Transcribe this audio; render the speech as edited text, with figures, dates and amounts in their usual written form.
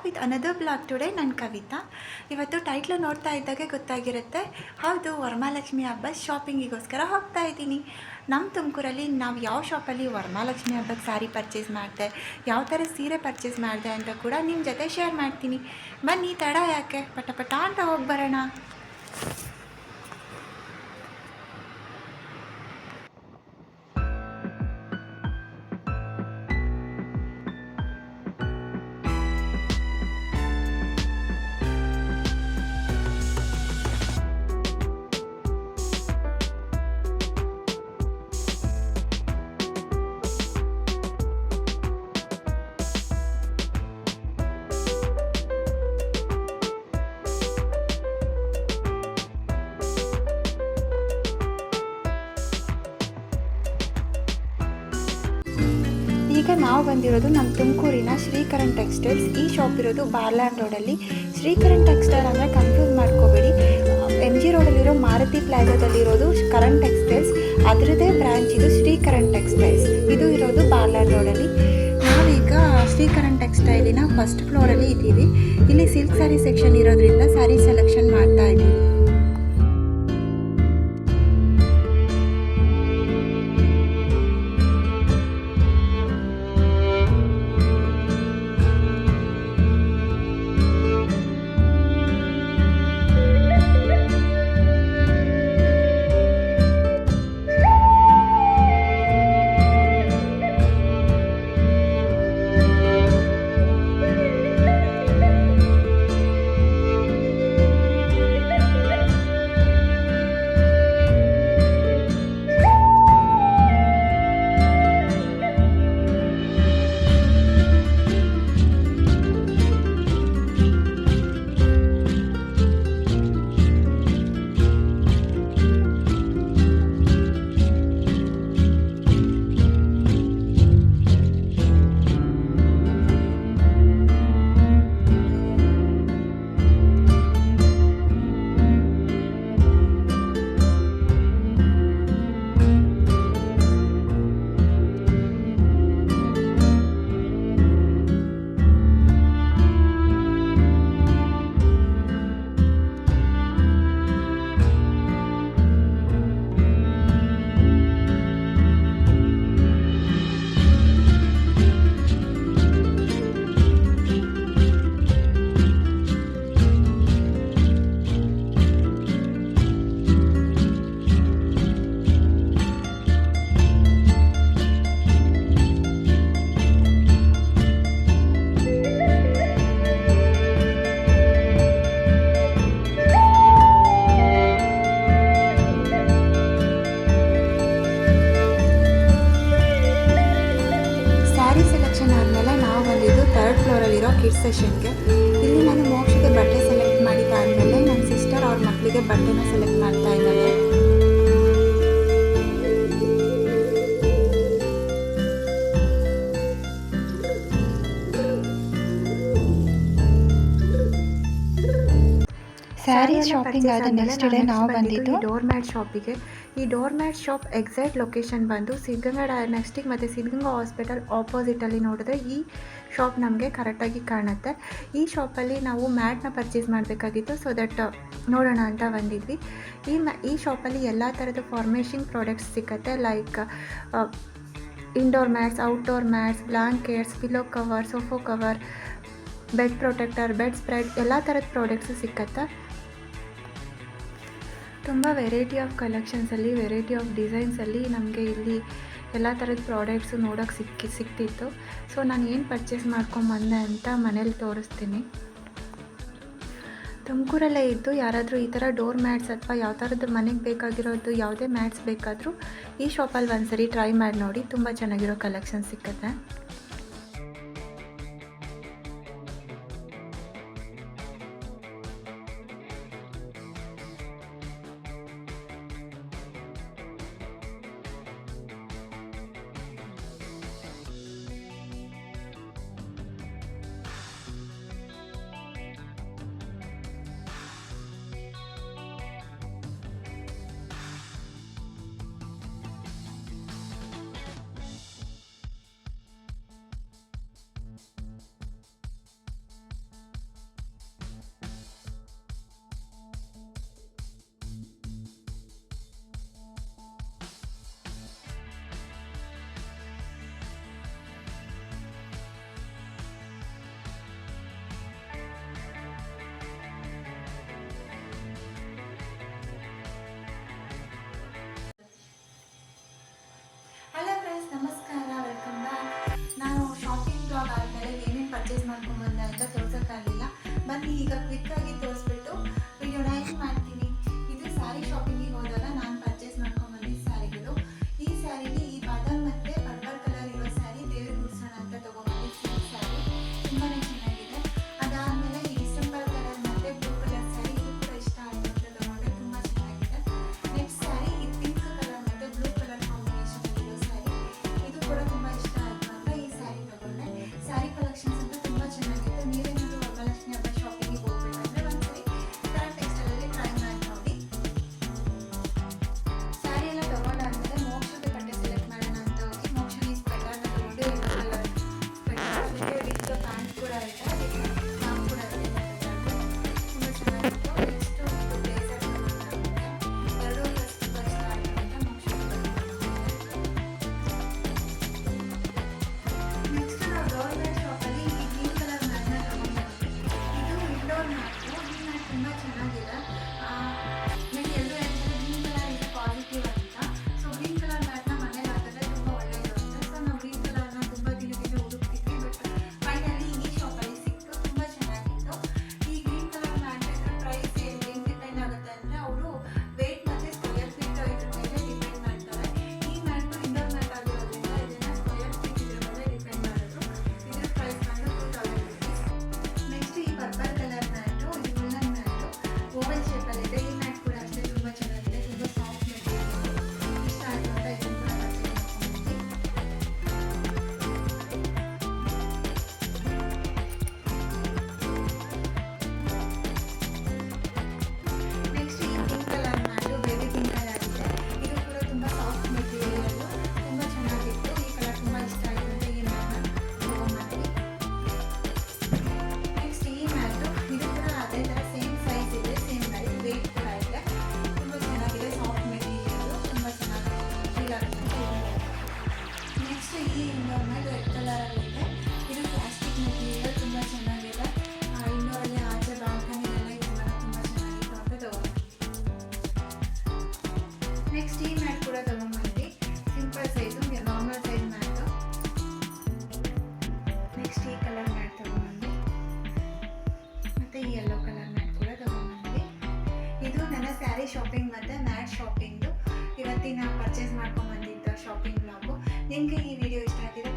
Back with another blog today. ನಾನು ಕವಿತಾ. ಇವತ್ತು title ನೋಡ್ತಾ ಇದ್ದಾಗೆ ಗೊತ್ತಾಗಿರುತ್ತೆ, ಹೌದು, ವರಮಹಾಲಕ್ಷ್ಮಿ ಹಬ್ಬ ಶಾಪಿಂಗಿಗೋಸ್ಕರ ಹೋಗ್ತಾ ಇದ್ದೀನಿ. ನಮ್ಮ ತುಮಕೂರಲ್ಲಿ ನಾವು ಯಾವ ಶಾಪಲ್ಲಿ ವರಮಹಾಲಕ್ಷ್ಮಿ ಹಬ್ಬಕ್ಕೆ ಸ್ಯಾರಿ ಪರ್ಚೇಸ್ ಮಾಡಿದೆ, ಯಾವ ಥರ ಸೀರೆ ಪರ್ಚೇಸ್ ಮಾಡಿದೆ ಅಂತ ಕೂಡ ನಿಮ್ಮ ಜೊತೆ ಶೇರ್ ಮಾಡ್ತೀನಿ. ಬನ್ನಿ, ತಡ ಯಾಕೆ, ಪಟ ಪಟ ಅಂತ ಹೋಗಿ ಬರೋಣ. ಈಗ ನಾವು ಬಂದಿರೋದು ನಮ್ಮ ತುಮಕೂರಿನ ಶ್ರೀಕರಣ್ ಟೆಕ್ಸ್ಟೈಲ್ಸ್. ಈ ಶಾಪ್ ಇರೋದು ಬಾರ್ಲ್ಯಾಂಡ್ ರೋಡಲ್ಲಿ. ಶ್ರೀಕರಣ್ ಟೆಕ್ಸ್ಟೈಲ್ ಅಂದರೆ ಕನ್ಫ್ಯೂಸ್ ಮಾಡ್ಕೋಬೇಡಿ, MG ರೋಡಲ್ಲಿರೋ ಮಾರುತಿ ಪ್ಲಾಜಾದಲ್ಲಿರೋದು ಕರಣ್ ಟೆಕ್ಸ್ಟೈಲ್ಸ್, ಅದರದ್ದೇ ಬ್ರ್ಯಾಂಚ್ ಇದು ಶ್ರೀಕರಣ್ ಟೆಕ್ಸ್ಟೈಲ್ಸ್. ಇದು ಇರೋದು ಬಾರ್ಲ್ಯಾಂಡ್ ರೋಡಲ್ಲಿ. ನಾವೀಗ ಶ್ರೀಕರಣ್ ಟೆಕ್ಸ್ಟೈಲಿನ ಫಸ್ಟ್ ಫ್ಲೋರಲ್ಲಿ ಇದ್ದೀವಿ. ಇಲ್ಲಿ ಸಿಲ್ಕ್ ಸ್ಯಾರಿ ಸೆಕ್ಷನ್ ಇರೋದ್ರಿಂದ ಸ್ಯಾರಿ ಸೆಲೆಕ್ಷನ್ ಮಾಡ್ತಾ ಇದ್ದೀವಿ. ಆದಮೇಲೆ ನಾವು ಬಂದಿದ್ದು ಥರ್ಡ್ ಫ್ಲೋರಲ್ಲಿರೋ ಕಿಡ್ಸ್ ಸೆಷನ್ಗೆ. ಇಲ್ಲಿ ನಾನು ಮೋಕ್ಷಿಗೆ ಬಟ್ಟೆ ಸೆಲೆಕ್ಟ್ ಮಾಡಿದ್ದಾದಮೇಲೆ ನನ್ನ ಸಿಸ್ಟರ್ ಅವ್ರ ಮಕ್ಕಳಿಗೆ ಬಟ್ಟೆನ ಸೆಲೆಕ್ಟ್ ಮಾಡ್ತಾ ಇದ್ದಾರೆ. ಸ್ಯಾರಿ ಶಾಪಿಂಗ್ ಆದ ನೆಕ್ಸ್ಟ್ ಡೇ ನಾವು ಬಂದಿದ್ದು ಡೋರ್ ಮ್ಯಾಟ್ ಶಾಪಿಗೆ. ಈ door mat shop exact location ಬಂದು ಸಿದ್ಧಗಂಗಾ ಡಯಾಗ್ನೋಸ್ಟಿಕ್ ಮತ್ತು ಸಿದ್ಧಗಂಗಾ ಹಾಸ್ಪಿಟಲ್ ಆಪೋಸಿಟಲ್ಲಿ ನೋಡಿದ್ರೆ ಈ ಶಾಪ್ ನಮಗೆ ಕರೆಕ್ಟಾಗಿ ಕಾಣುತ್ತೆ. ಈ ಶಾಪಲ್ಲಿ ನಾವು ಮ್ಯಾಟ್ನ ಪರ್ಚೇಸ್ ಮಾಡಬೇಕಾಗಿತ್ತು, ಸೊ ದಟ್ ನೋಡೋಣ ಅಂತ ಬಂದಿದ್ವಿ. ಈ ಶಾಪಲ್ಲಿ ಎಲ್ಲ ಥರದ ಫಾರ್ಮೇಷನ್ ಪ್ರಾಡಕ್ಟ್ಸ್ ಸಿಗುತ್ತೆ, like indoor mats, outdoor mats, blankets, pillow cover, sofa cover, bed protector, bed spread, ಎಲ್ಲ ಥರದ ಪ್ರಾಡಕ್ಟ್ಸು ಸಿಕ್ಕತ್ತೆ. ತುಂಬ ವೆರೈಟಿ ಆಫ್ ಕಲೆಕ್ಷನ್ಸಲ್ಲಿ, ವೆರೈಟಿ ಆಫ್ ಡಿಸೈನ್ಸಲ್ಲಿ ನಮಗೆ ಇಲ್ಲಿ ಎಲ್ಲ ಥರದ ಪ್ರಾಡಕ್ಟ್ಸು ನೋಡೋಕ್ಕೆ ಸಿಕ್ತಿತ್ತು. ಸೊ ನಾನು ಏನು ಪರ್ಚೇಸ್ ಮಾಡ್ಕೊಂಬಂದೆ ಅಂತ ಮನೇಲಿ ತೋರಿಸ್ತೀನಿ. ತುಮಕೂರಲ್ಲೇ ಇದ್ದು ಯಾರಾದರೂ ಈ ಥರ ಡೋರ್ ಮ್ಯಾಟ್ಸ್ ಅಥವಾ ಯಾವ ಥರದ್ದು ಮನೆಗೆ ಬೇಕಾಗಿರೋದು ಯಾವುದೇ ಮ್ಯಾಟ್ಸ್ ಬೇಕಾದರೂ ಈ ಶಾಪಲ್ಲಿ ಒಂದ್ಸರಿ ಟ್ರೈ ಮಾಡಿ ನೋಡಿ, ತುಂಬ ಚೆನ್ನಾಗಿರೋ ಕಲೆಕ್ಷನ್ ಸಿಕ್ಕತ್ತೆ. ನೆಕ್ಸ್ಟ್ ಈ ಮ್ಯಾಟ್ ಕೂಡ ತೊಗೊಂಬಂದ್ವಿ, simple size normal size mat. Next ಈ ಕಲರ್ ಮ್ಯಾಟ್ ತೊಗೊಂಬಂದ್ವಿ, ಮತ್ತು ಈ ಯೆಲ್ಲೋ ಕಲರ್ ಮ್ಯಾಟ್ ಕೂಡ ತೊಗೊಂಬಂದ್ವಿ. ಇದು ನನ್ನ ಸ್ಯಾರಿ ಶಾಪಿಂಗ್ ಮತ್ತು ಮ್ಯಾಟ್ ಶಾಪಿಂಗ್ದು ಇವತ್ತಿನ ಪರ್ಚೇಸ್ ಮಾಡ್ಕೊಂಬಂದಿದ್ದ ಶಾಪಿಂಗ್ ಬ್ಲಾಗು. ನಿಮಗೆ ಈ ವಿಡಿಯೋ ಇಷ್ಟ ಆಗಿದ್ರೆ